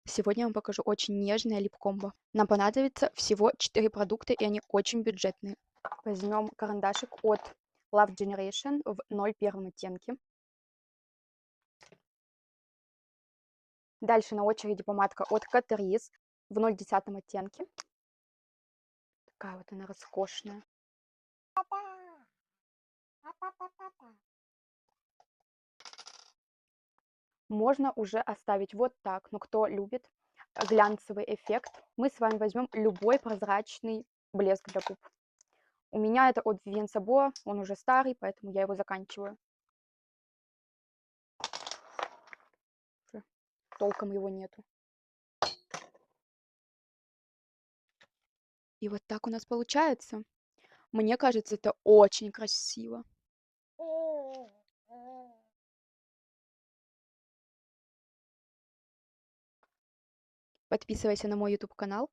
Сегодня я вам покажу очень нежное лип-комбо. Нам понадобится всего 4 продукта, и они очень бюджетные. Возьмем карандашик от Love Generation в 0,1 оттенке. Дальше на очереди помадка от Catrice в 0,1 оттенке. Такая вот она роскошная. Можно уже оставить вот так, но кто любит глянцевый эффект, мы с вами возьмем любой прозрачный блеск для губ. У меня это от Vivienne Sabo, он уже старый, поэтому я его заканчиваю. Толком его нету. И вот так у нас получается. Мне кажется, это очень красиво. Подписывайся на мой YouTube канал.